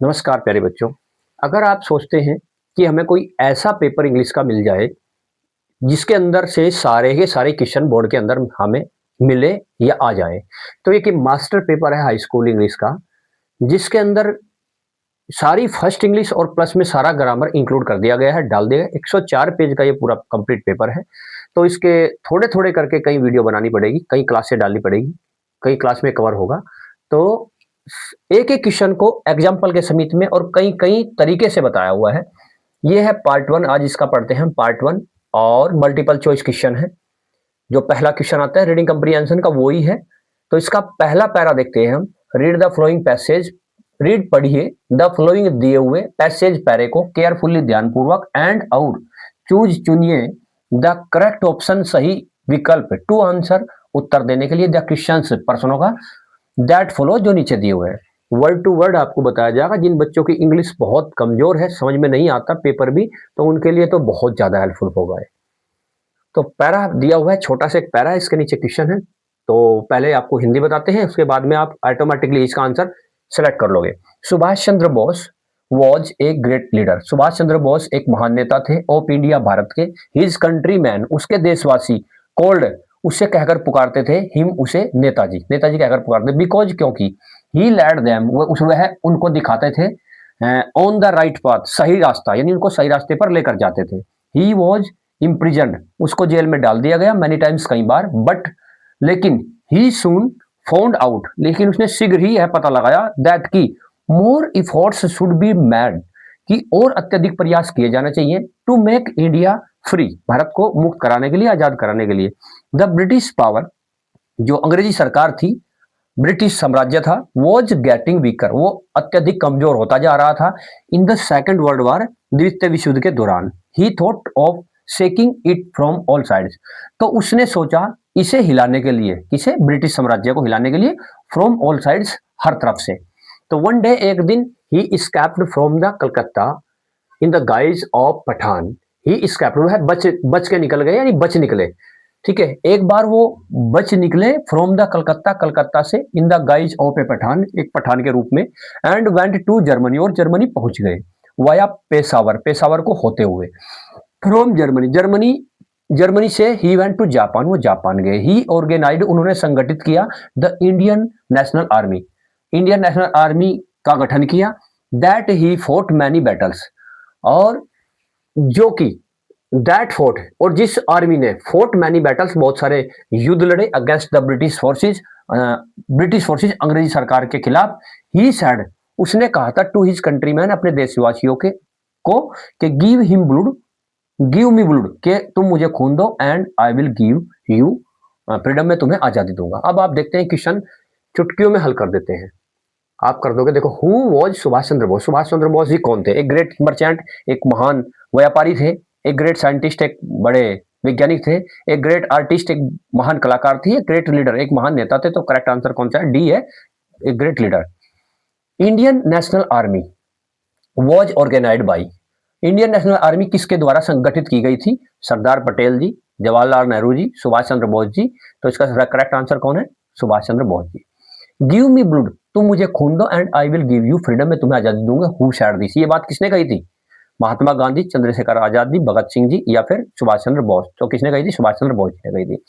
नमस्कार प्यारे बच्चों। अगर आप सोचते हैं कि हमें कोई ऐसा पेपर इंग्लिश का मिल जाए जिसके अंदर से सारे के सारे क्वेश्चन बोर्ड के अंदर हमें मिले या आ जाए, तो ये कि मास्टर पेपर है हाई स्कूल इंग्लिश का, जिसके अंदर सारी फर्स्ट इंग्लिश और प्लस में सारा ग्रामर इंक्लूड कर दिया गया है, डाल दिया गया। 104 पेज का ये पूरा कंप्लीट पेपर है। तो इसके थोड़े थोड़े करके कई वीडियो बनानी पड़ेगी, कई क्लासें डालनी पड़ेगी, कई क्लास में कवर होगा। तो एक एक क्वेश्चन को एग्जाम्पल के समित में और कई कई तरीके से बताया हुआ है। ये है पार्ट वन, आज इसका पढ़ते हैं हम पार्ट वन। और मल्टीपल चॉइस क्वेश्चन है। जो पहला क्वेश्चन आता है रीडिंग कंप्रीहेंशन का वो ही है। तो इसका पहला पैरा देखते हैं हम। Read the flowing passage, read पढ़िए द फ्लोइंग दिए हुए पैसेज पैरे को केयरफुली ध्यानपूर्वक एंड और चूज चुनिए द करेक्ट ऑप्शन सही विकल्प टू आंसर उत्तर देने के लिए द क्वेश्चंस प्रश्नों का दैट फॉलो जो नीचे दिए हुए हैं। वर्ड टू वर्ड आपको बताया जाएगा। जिन बच्चों की इंग्लिश बहुत कमजोर है, समझ में नहीं आता पेपर भी, तो उनके लिए तो बहुत ज्यादा हेल्पफुल होगा। तो पैरा दिया हुआ है, छोटा सा एक पैरा है, इसके नीचे क्वेश्चन है। तो पहले आपको हिंदी बताते हैं, उसके बाद में आप ऑटोमेटिकली इसका आंसर सेलेक्ट कर लोगे। Subhash Chandra Bose was a great leader. Subhash Chandra Bose एक महान नेता थे ऑफ इंडिया, भारत के। हिज कंट्री मैन, उसके देशवासी, कोल्ड उसे कहकर पुकारते थे, हिम उसे नेताजी, नेताजी कहकर पुकारते, बिकॉज क्योंकि ही लैड देम, वह उनको दिखाते थे ऑन द राइट पाथ, सही रास्ता, यानी उनको सही रास्ते पर लेकर जाते थे। ही वॉज इम्प्रिजन्ड, उसको जेल में डाल दिया गया मैनी टाइम्स, कई बार। बट लेकिन ही सून फाउंड आउट, लेकिन उसने शीघ्र ही यह पता लगाया दैट की more efforts should be made, कि और अत्यधिक प्रयास किए जाने चाहिए टू मेक इंडिया फ्री, भारत को मुक्त कराने के लिए, आजाद कराने के लिए। द ब्रिटिश पावर, जो अंग्रेजी सरकार थी, ब्रिटिश साम्राज्य था, वॉज गेटिंग वीकर, वो अत्यधिक कमजोर होता जा रहा था। In the second world war, द्वितीय विश्व युद्ध के दौरान। ही thought of shaking it from all sides, तो उसने सोचा इसे हिलाने के लिए, किसे, ब्रिटिश साम्राज्य को हिलाने के लिए, फ्रॉम ऑल साइड्स, हर तरफ से। तो वन डे, एक दिन, he escaped from the Calcutta in the guise of Pathan. He escaped, वो है बच के निकल गए, यानी बच निकले। ठीक है, एक बार वो बच निकले फ्रॉम द कलकत्ता, कलकत्ता से, इन द गाइज ऑफ ए पठान, एक पठान के रूप में। एंड वेंट टू जर्मनी, और जर्मनी पहुंच गए। वाया पेशावर, पेशावर को होते हुए। फ्रॉम जर्मनी, जर्मनी से ही वेंट टू जापान, वो जापान गए। ही ऑर्गेनाइज्ड, उन्होंने संगठित किया the Indian National army, Indian National army का गठन किया। That he fort many battles, और जो कि दैट फोर्ट, और जिस आर्मी ने फोर्ट मैनी बैटल्स, बहुत सारे युद्ध लड़े against the British forces, British forces, अंग्रेजी सरकार के खिलाफ। ही सैड, उसने कहा था टू हिज कंट्रीमैन, अपने देशवासियों के को, कि give him blood, give me blood, के तुम मुझे खून दो, and I will give you freedom, में तुम्हें आजादी दूंगा। अब आप देखते हैं क्वेश्चन चुटकियों में हल कर देते हैं। आप कर दोगे, देखो, हु वॉज सुभाष चंद्र बोस, सुभाष चंद्र बोस जी कौन थे? एक ग्रेट मर्चेंट, एक महान व्यापारी थे। एक ग्रेट साइंटिस्ट, एक बड़े वैज्ञानिक थे। एक ग्रेट आर्टिस्ट, एक महान कलाकार थी। एक ग्रेट लीडर, एक महान नेता थे। तो करेक्ट आंसर कौन सा है? डी है, एक great leader. Indian National Army was organised by, Indian National Army किसके द्वारा संगठित की गई थी? सरदार पटेल जी, जवाहरलाल नेहरू जी, सुभाष चंद्र बोस जी। तो इसका करेक्ट आंसर कौन है? Subhash Chandra Bose ji. Give me blood, तुम मुझे खून दो, and I will give you freedom, में तुम्हें आजादी दूंगा। हु सेड दिस, ये बात किसने कही थी? महात्मा गांधी, चंद्रशेखर आजाद जी, भगत सिंह जी, या फिर सुभाष चंद्र बोस। तो किसने कही थी? सुभाष चंद्र बोस जी ने कही थी।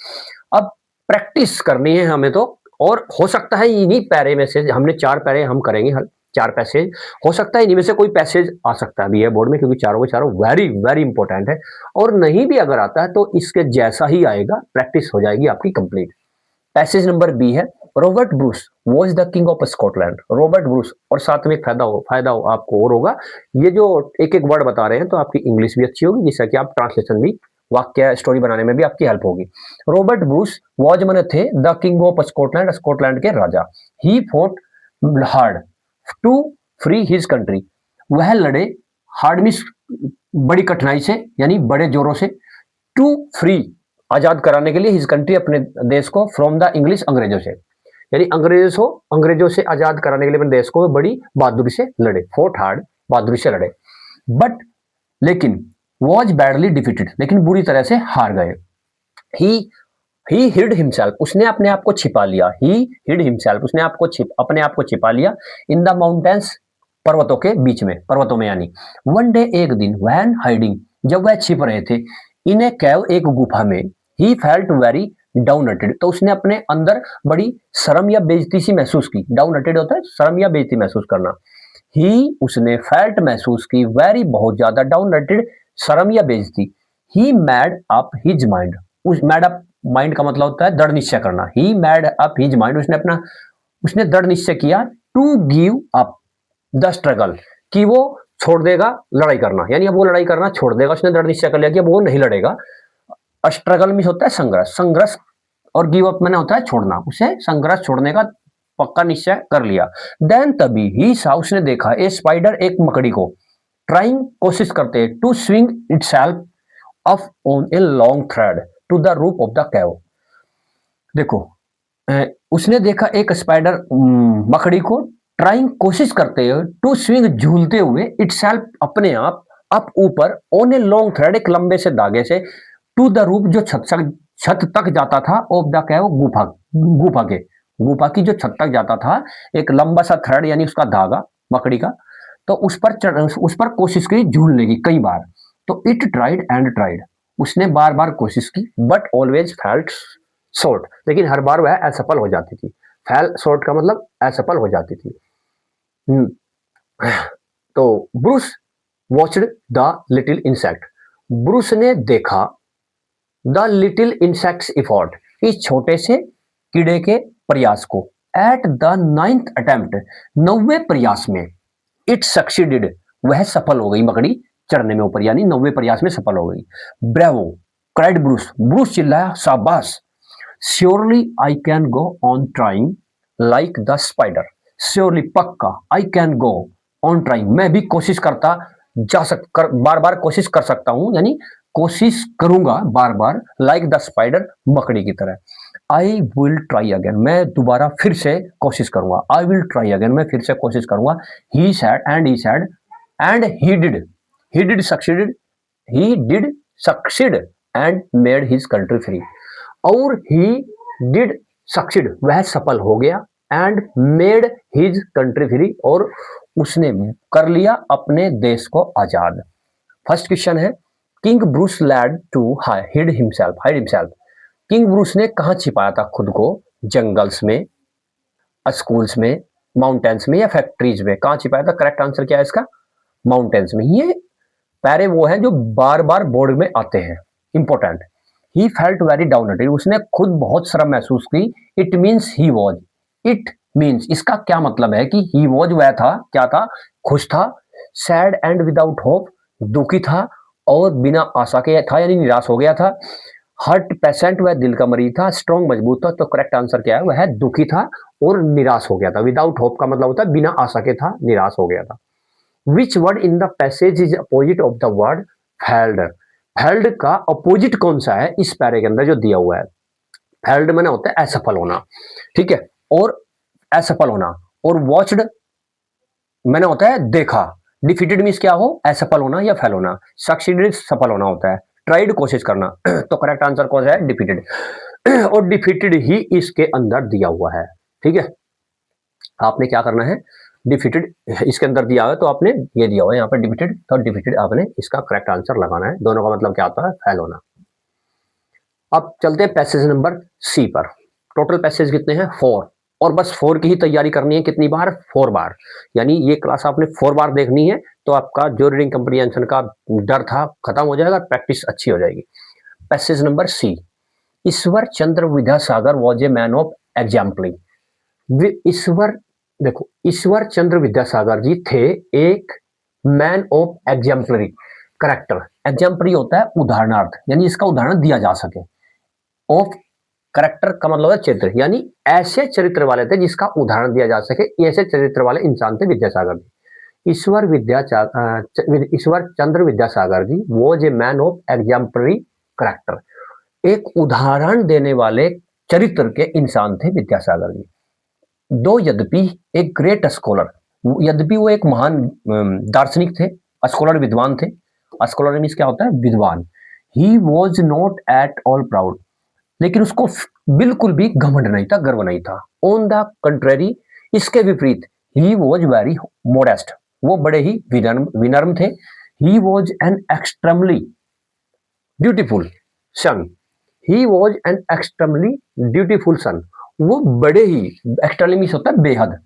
अब प्रैक्टिस करनी है हमें तो, और हो सकता है इन्हीं पैरे में से, हमने 4 पैरे हम करेंगे हल, 4 पैसेज, हो सकता है इन्हीं में से कोई पैसेज आ सकता भी है बोर्ड में, क्योंकि चारों के चारों वेरी वेरी इंपॉर्टेंट है। और नहीं भी अगर आता है तो इसके जैसा ही आएगा, प्रैक्टिस हो जाएगी आपकी कंप्लीट। पैसेज नंबर बी है, Robert Bruce was the king of Scotland. Robert Bruce, और साथ में एक फायदा हो आपको और होगा, ये जो एक एक वर्ड बता रहे हैं तो आपकी इंग्लिश भी अच्छी होगी, जिससे कि आप ट्रांसलेशन भी, वाक्य स्टोरी बनाने में भी आपकी हेल्प होगी। रॉबर्ट ब्रूस वॉज मन थे the king of Scotland, Scotland के राजा। He fought hard to free his country, वह लड़े, हार्ड मीन्स बड़ी कठिनाई से, यानी बड़े जोरों से, टू फ्री, आजाद कराने के लिए, हिज कंट्री, अपने देश को, फ्रॉम द इंग्लिश, अंग्रेजों से, यानी अंग्रेजों से आजाद कराने के लिए अपने देश को बड़ी बहादुरी से लड़े। फोर्ट हार्ड, बहादुरी से लड़े। बट लेकिन वॉज बैडली डिफीटेड, लेकिन बुरी तरह से हार गए। ही हिड हिमसेल्फ, उसने अपने आप को छिपा लिया। ही हिड हिमसेल्फ, उसने अपने आप को छिपा लिया। इन द माउंटेन्स, पर्वतों के बीच में, पर्वतों में यानी। वन डे एक दिन, व्हेन हाइडिंग जब वह छिप रहे थे, इन ए कैव एक गुफा में, ही फेल्ट वेरी डाउनहेटेड तो उसने अपने अंदर बड़ी शर्म या बेइज्जती सी महसूस की। डाउनहेटेड होता है शर्म या बेइज्जती महसूस करना। ही उसने फेल्ट महसूस की, वेरी बहुत ज्यादा, डाउनहेटेड शर्म या बेइज्जती। He made up his mind, उस मैड अप माइंड का मतलब होता है दृढ़ निश्चय करना। He made up his mind, उसने दृढ़ निश्चय किया to give up the struggle, कि वो छोड़ देगा लड़ाई करना, यानी अब वो लड़ाई करना छोड़ देगा। उसने दृढ़ निश्चय कर लिया कि अब वो नहीं लड़ेगा। स्ट्रगल में होता है संघर्ष, संघर्ष और गिव अप मैंने होता है छोड़ना। उसे संघर्ष छोड़ने का पक्का निश्चय कर लिया। देन तभी ही सा उसने देखा ए स्पाइडर, एक मकड़ी को, ट्राइंग कोशिश करते, to swing itself up on a long thread to the roof of the cave. देखो उसने देखा एक स्पाइडर मकड़ी को ट्राइंग कोशिश करते हुए, टू स्विंग झूलते हुए, इटसेल्फ अपने आप, अप ऊपर, ऑन ए लॉन्ग थ्रेड एक लंबे से धागे से, टू द रूफ जो छत तक जाता था, ऑफ द कैव गुफा की जो छत तक जाता था, एक लंबा सा थ्रेड यानी उसका धागा मकड़ी का, तो उस पर कोशिश की झूलने की कई बार। तो इट ट्राइड एंड ट्राइड, उसने बार बार कोशिश की, बट ऑलवेज फेल्ट शॉर्ट, लेकिन हर बार वह असफल हो जाती थी। फेल शॉर्ट का मतलब असफल हो जाती थी। तो Bruce watched the little insect, Bruce ने देखा द लिटिल इंसेक्ट्स एफर्ट, इस छोटे से कीड़े के प्रयास को, एट द 9th अटेम्प्ट, 9वें प्रयास में, इट सक्सीडेड, वह सफल हो गई मकड़ी चढ़ने में ऊपर, यानी 9वें प्रयास में सफल हो गई। ब्रेवो क्राइड ब्रूस, ब्रूस चिल्लाया शाबाश। Surely I can go on trying like the spider, surely पक्का, I can go on trying, मैं भी कोशिश करता बार बार कोशिश कर सकता हूं, यानी कोशिश करूंगा बार बार, लाइक द स्पाइडर, मकड़ी की तरह। आई विल ट्राई अगेन, मैं दोबारा फिर से कोशिश करूंगा। आई विल ट्राई अगेन, मैं फिर से कोशिश करूंगा। He said and he did succeed and made his country free, और ही डिड सक्सीड, वह सफल हो गया, and made his country free, और उसने कर लिया अपने देश को आजाद। फर्स्ट क्वेश्चन है, king Bruce had to hide himself, king Bruce ने कहाँ छिपाया था खुद को? जंगल्स में, स्कूल्स में, माउंटेन्स में या फैक्ट्रीज में? कहाँ छिपाया था? करेक्ट आंसर क्या है इसका? माउंटेन्स में। ये पैरे वो हैं जो बार बार बोर्ड में आते हैं, इंपॉर्टेंट। ही फेल्ट वेरी डाउनहेटेड, उसने खुद बहुत शर्म महसूस की। It means he was, it means इसका क्या मतलब है कि ही वॉज वह था, क्या था? खुश था। सैड एंड विदाउट होप, दुखी था और बिना आशा के था, यानी निराश हो गया था। हर्ट पेशेंट, वह दिल का मरीज था। स्ट्रॉन्ग, मजबूत था। तो करेक्ट आंसर क्या है? वह दुखी था और निराश हो गया था। विदाउट होप का मतलब होता है बिना आशा के था, निराश हो गया था। Which word in the passage is opposite of the word failed, failed का अपोजिट कौन सा है इस पैरे के अंदर जो दिया हुआ है? फेल्ड मैंने होता है असफल होना, ठीक है, और असफल होना, और वॉच्ड मैंने होता है देखा। डिफीटेड मीन्स क्या हो? असफल होना या फेल होना। सक्सीडेड सफल होना होता है। ट्राइड कोशिश करना। तो करेक्ट आंसर कौन सा है? डिफीटेड। और डिफीटेड ही इसके अंदर दिया हुआ है, ठीक है। आपने क्या करना है? डिफीटेड इसके अंदर दिया हुआ है तो आपने ये दिया हुआ है यहाँ पर डिफीटेड, तो डिफीटेड आपने इसका करेक्ट आंसर लगाना है। दोनों का मतलब क्या होता है? फेल होना। अब चलते हैं पैसेज नंबर सी पर। टोटल पैसेज कितने हैं? 4, और बस 4 की ही तैयारी करनी है। कितनी बार? 4 बार, यानी ये क्लास आपने 4 बार देखनी है तो आपका जो रीडिंग कंप्रीहेंशन का डर था खत्म हो जाएगा, प्रैक्टिस अच्छी हो जाएगी। Passage number C, Ishwar Chandra Vidyasagar was a man of exemplary. Ishwar, देखो ईश्वर चंद्र विद्यासागर जी थे एक man of exemplary character. Exemplary होता है उदाहरणार्थ, यानी इसका उदाहरण दिया जा सके। ऑफ करेक्टर का मतलब है चरित्र, यानी ऐसे चरित्र वाले थे जिसका उदाहरण दिया जा सके, ऐसे चरित्र वाले इंसान थे Vidyasagar ji. Ishwar Chandra Vidyasagar ji was a man of exemplary character, एक उदाहरण देने वाले चरित्र के इंसान थे विद्यासागर जी। दो यद्यपि एक ग्रेट स्कॉलर, यद्यपि वो एक महान दार्शनिक थे, स्कॉलर विद्वान थे। स्कॉलर मीन्स क्या होता है? विद्वान। He was not at all proud, लेकिन उसको बिल्कुल भी घमंड नहीं था, गर्व नहीं था। ऑन द कंट्रेरी, इसके विपरीत, ही वॉज वेरी मोडेस्ट, वो बड़े ही विनम्र थे। He was an extremely beautiful son. He was an extremely beautiful son. वो बड़े ही, एक्सट्रीमली होता है बेहद,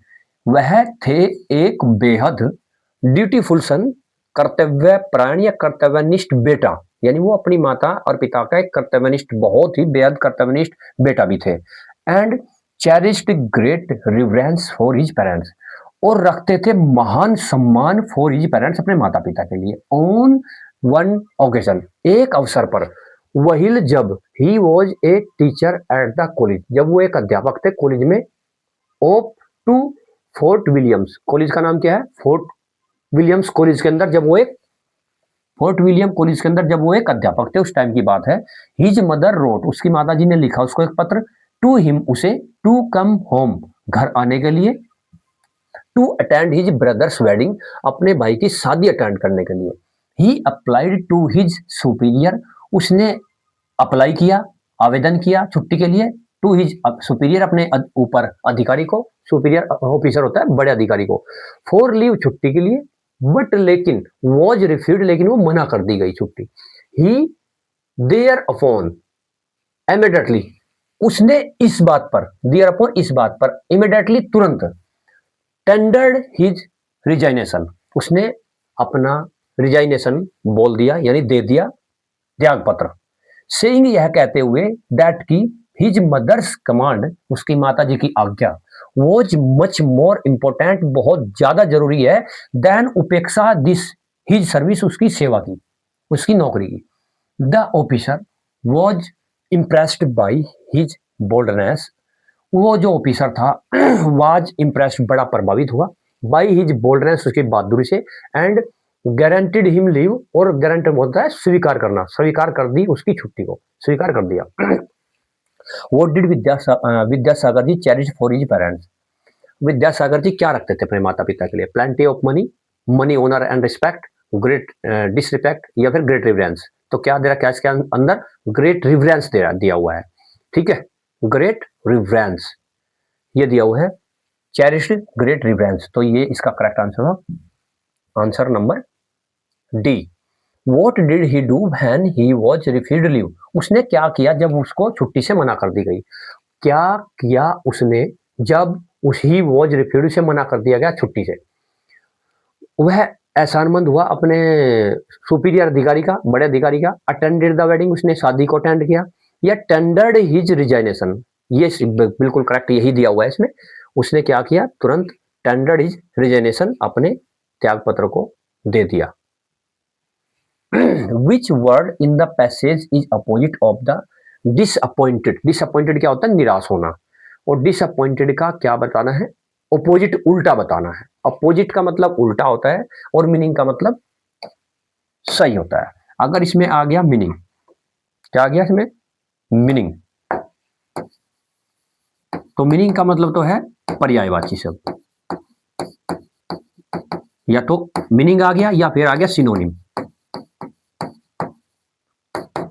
वह थे एक बेहद ब्यूटीफुल सन, कर्तव्य प्राण या कर्तव्यनिष्ठ बेटा, यानी वो अपनी माता और पिता का एक कर्तव्यनिष्ठ, बहुत ही बेहद कर्तव्यनिष्ठ बेटा भी थे। And cherished great reverence for his parents, और रखते थे महान सम्मान फॉर हिज पेरेंट्स, अपने माता पिता के लिए। ऑन वन ओकेजन, एक अवसर पर, वहिल जब, he was a teacher at the college, जब वो एक अध्यापक थे कॉलेज में, off to Fort Williams, college का नाम क्या है, फोर्ट विलियम्स कॉलेज के अंदर, जब वो एक फोर्ट विलियम कॉलेज के अंदर जब वो एक अध्यापक थे, उस टाइम की बात है। हिज मदर रोट, उसकी माता जी ने लिखा उसको एक पत्र, टू हिम, उसे, टू कम होम, घर आने के लिए, to attend his brother's wedding, अपने भाई की शादी अटेंड करने के लिए। He applied to his superior, उसने अप्लाई किया, आवेदन किया छुट्टी के लिए, टू हिज सुपीरियर, अपने ऊपर अधिकारी को, सुपीरियर ऑफिसर होता है बड़े अधिकारी को, फॉर लीव, छुट्टी के लिए। बट लेकिन वॉज रिफ्यूज्ड, लेकिन वो मना कर दी गई छुट्टी। ही देयर अपॉन इमीडिएटली, उसने इस बात पर, देयर अपॉन इस बात पर, इमीडिएटली तुरंत, टेंडर्ड हिज रिजाइनेशन, उसने अपना रिजाइनेशन बोल दिया, यानी दे दिया त्याग पत्र। सेइंग, यह कहते हुए, दैट की हिज मदर्स कमांड, उसकी माता जी की आज्ञा, वॉज मच मोर इंपॉर्टेंट, बहुत ज्यादा जरूरी है, देन उपेक्षा दिस हिज सर्विस, उसकी सेवा की, उसकी नौकरी की। The officer was impressed by his boldness, वो जो ऑफिसर था वाज इम्प्रेस्ड, बड़ा प्रभावित हुआ, बाई हिज बोल्डनेस, उसकी बहादुरी से, एंड गारंटीड हिम लीव, और गारंटी होता है स्वीकार करना, स्वीकार कर दी उसकी छुट्टी को, स्वीकार कर दिया। What did Vidyasagar ji cherish for his parents, Vidyasagar ji क्या रखते थे अपने माता पिता के लिए, plenty of money, money, honour and respect, great disrespect, या फिर ग्रेट रिवरेंस। तो क्या दे रहा, कैश के अंदर ग्रेट रिवरेंस दिया हुआ है, ठीक है, ग्रेट रिवरेंस ये दिया हुआ है, चेरिश्ड ग्रेट रिवरेंस, तो ये इसका करेक्ट आंसर होगा answer number D. What did he do when he was refused leave, उसने क्या किया जब उसको छुट्टी से मना कर दी गई, क्या किया उसने जब उस ही वॉज रिफ्यूज्ड से मना कर दिया गया छुट्टी से। वह एहसानमंद हुआ अपने सुपीरियर अधिकारी का, बड़े अधिकारी का, अटेंडेड द वेडिंग, उसने शादी को अटेंड किया, या टेंडर्ड हिज रिजाइनेशन, ये बिल्कुल करेक्ट यही दिया हुआ है इसमें, उसने क्या किया, तुरंत टेंडर्ड हिज रिजाइनेशन, अपने त्याग पत्र को दे दिया। Which word in the passage is opposite of the disappointed, disappointed क्या होता है, निराश होना, और डिसअपॉइंटेड का क्या बताना है, अपोजिट, उल्टा बताना है। अपोजिट का मतलब उल्टा होता है, और मीनिंग का मतलब सही होता है। अगर इसमें आ गया मीनिंग, क्या आ गया इसमें, मीनिंग, तो मीनिंग का मतलब तो है पर्यायवाची शब्द, या तो मीनिंग आ गया या फिर आ गया सिनोनिम।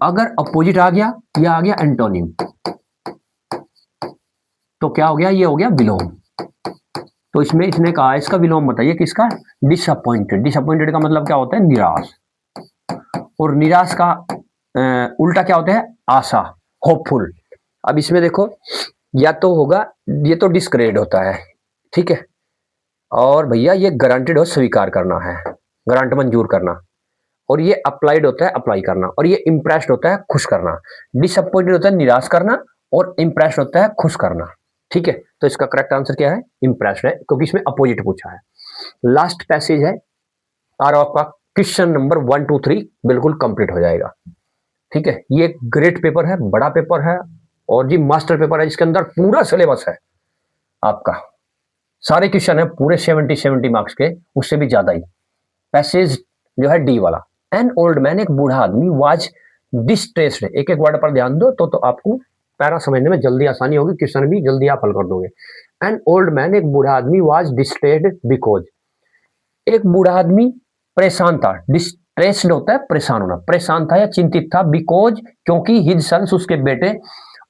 अगर अपोजिट आ गया या आ गया एंटोनिम, तो क्या हो गया, ये हो गया विलोम। तो इसमें इसने कहा, इसका विलोम बताइए किसका, डिसअपॉइंटेड। डिसअपॉइंटेड का मतलब क्या होता है, निराश, और निराश का उल्टा क्या होता है, आशा, होपफुल। अब इसमें देखो, या तो होगा, ये तो डिस्क्रेड होता है, ठीक है, और भैया ये गारंटेड हो, स्वीकार करना है, गारंट मंजूर करना, और ये अप्लाइड होता है, अप्लाई करना, और ये इम्प्रेस्ड होता है, खुश करना। डिसअपॉइंटेड होता है निराश करना, और इम्प्रेस्ड होता है खुश करना, ठीक है। तो इसका करेक्ट आंसर क्या है, इम्प्रेस्ड है, क्योंकि इसमें अपोजिट पूछा है। लास्ट पैसेज है और आपका क्वेश्चन नंबर 1 2 3 बिल्कुल कंप्लीट हो जाएगा, ठीक है। ये ग्रेट पेपर है, बड़ा पेपर है, और जी मास्टर पेपर है, जिसके अंदर पूरा सिलेबस है आपका, सारे क्वेश्चन है पूरे 70 मार्क्स के, उससे भी ज्यादा ही। पैसेज जो है डी वाला, एन ओल्ड मैन, एक बूढ़ा आदमी, वाज डिस्ट्रेस्ड, एक एक वर्ड पर ध्यान दो तो आपको पैरा समझने में जल्दी आसानी होगी, क्वेश्चन भी जल्दी आप हल कर दोगे। एन ओल्ड मैन, एक बूढ़ा आदमी, वाज डिस्ट्रेस्ड बिकॉज, एक बूढ़ा आदमी परेशान था, डिस्ट्रेस्ड होता है परेशान होना, परेशान था या चिंतित था, बिकॉज क्योंकि हिज सन्स, उसके बेटे,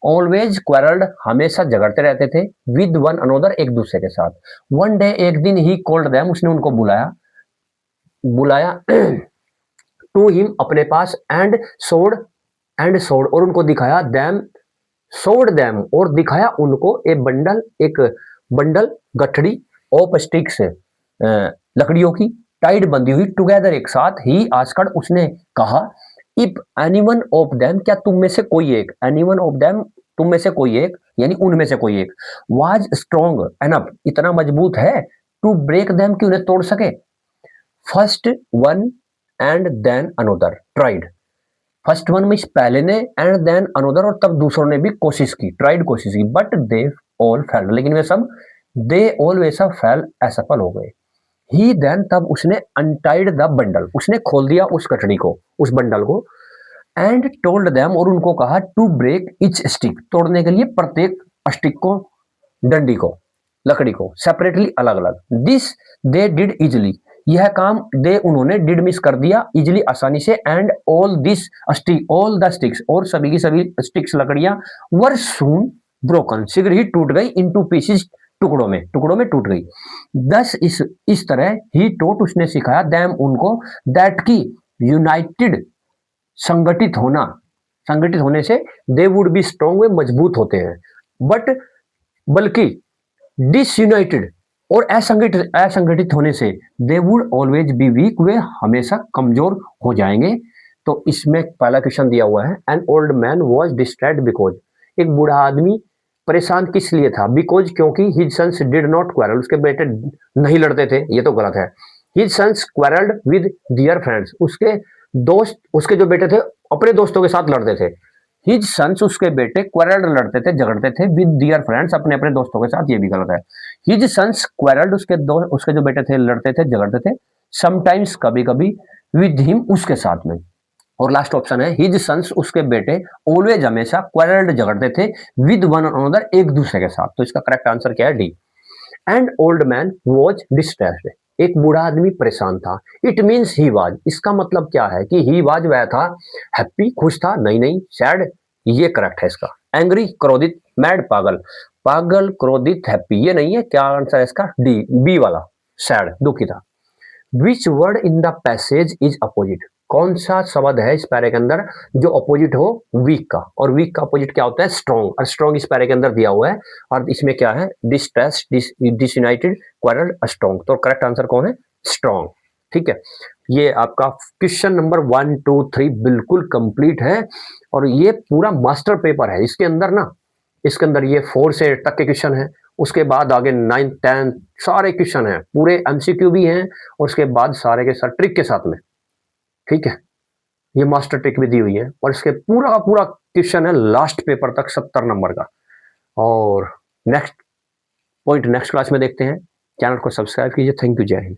ऑलवेज क्वेरल्ड, हमेशा झगड़ते रहते थे, विद वन अनोदर, एक दूसरे के साथ। वन डे, एक दिन, ही कॉल्ड देम, उसने उनको बुलाया, बुलाया टू हिम अपने पास एंड सोड और उनको दिखाया दैम सोड दैम और दिखाया उनको एक बंडल गठड़ी ऑफ स्टिक्स लकड़ियों की टाइड बंधी हुई टुगेदर एक साथ ही आस्कड उसने कहा इफ एनीवन ऑफ देम क्या तुम में से कोई एक एनीवन ऑफ देम तुम में से कोई एक यानी उनमें से कोई एक वाज स्ट्रॉन्ग एनफ इतना मजबूत है टू ब्रेक देम कि उन्हें तोड़ सके first one and then another tried first one means पहले ने एंड देन अनोदर और तब दूसरों ने भी कोशिश की ट्राइड कोशिश की बट दे ऑल फेल लेकिन वे सब दे ऑल वे सब फेल असफल हो गए ही देन तब उसने अनटाइड द बंडल उसने खोल दिया उस कटड़ी को उस बंडल को एंड टोल्ड देम और उनको कहा टू ब्रेक इच स्टिक तोड़ने के लिए प्रत्येक स्टिक को डंडी को लकड़ी को सेपरेटली अलग अलग दिस दे डिड इजिली यह काम दे उन्होंने डिड मिस कर दिया इजिली आसानी से एंड ऑल द स्टिक्स और सभी की सभी स्टिक्स लकड़ियां वर सून ब्रोकन शीघ्र ही टूट गई इनटू पीसेस टुकड़ों में टूट गई दस इस तरह ही टोट उसने सिखाया दैम उनको दैट की यूनाइटेड संगठित होने से दे वुड बी स्ट्रॉन्ग वे मजबूत होते हैं बल्कि डिसयूनाइटेड और असंगठित होने से they would always be weak वे हमेशा कमजोर हो जाएंगे तो इसमें पहला क्वेश्चन दिया हुआ है an old man was distract because एक बूढ़ा आदमी परेशान किस लिए था बिकॉज क्योंकि his sons did not quarrel उसके बेटे नहीं लड़ते थे ये तो गलत है his sons quarrelled with their friends उसके जो बेटे थे अपने दोस्तों के साथ लड़ते थे हिज सन्स उसके बेटे क्वारल्ड लड़ते थे झगड़ते थे विद दियर फ्रेंड्स अपने अपने दोस्तों के साथ ये भी गलत है हिज सन्स क्वारल्ड उसके जो बेटे थे लड़ते थे झगड़ते थे समटाइम्स कभी कभी विद हिम उसके साथ में और लास्ट ऑप्शन है हिज सन्स उसके बेटे ऑलवेज हमेशा क्वारल्ड झगड़ते थे विद वन अनदर एक दूसरे के साथ तो इसका करेक्ट आंसर क्या है D and old man was distressed एक बूढ़ा आदमी परेशान था इट मीन्स ही वाज इसका मतलब क्या है कि ही वाज वह था हैप्पी खुश था नहीं सैड ये करेक्ट है इसका एंग्री क्रोधित मैड पागल क्रोधित हैप्पी ये नहीं है क्या आंसर है इसका डी बी वाला सैड दुखी था which word in the passage is opposite कौन सा शब्द है इस पैरे के अंदर जो अपोजिट हो वीक का और वीक का अपोजिट क्या होता है स्ट्रॉन्ग और स्ट्रॉन्ग इस पैरे के अंदर दिया हुआ है और इसमें क्या है डिस्ट्रेस डिसयूनाइटेड क्वारल स्ट्रॉन्ग तो करेक्ट आंसर कौन है स्ट्रॉन्ग ठीक है ये आपका क्वेश्चन नंबर 1 2 3 बिल्कुल कंप्लीट है और ये पूरा मास्टर पेपर है इसके अंदर ये 4 से 8 तक के क्वेश्चन है उसके बाद आगे 9 10 सारे क्वेश्चन हैं पूरे एमसीक्यू भी हैं और उसके बाद सारे के साथ ट्रिक के साथ में ठीक है ये मास्टर ट्रिक भी दी हुई है और इसके पूरा का पूरा क्वेश्चन है लास्ट पेपर तक 70 नंबर का और नेक्स्ट क्लास में देखते हैं चैनल को सब्सक्राइब कीजिए थैंक यू जय हिंद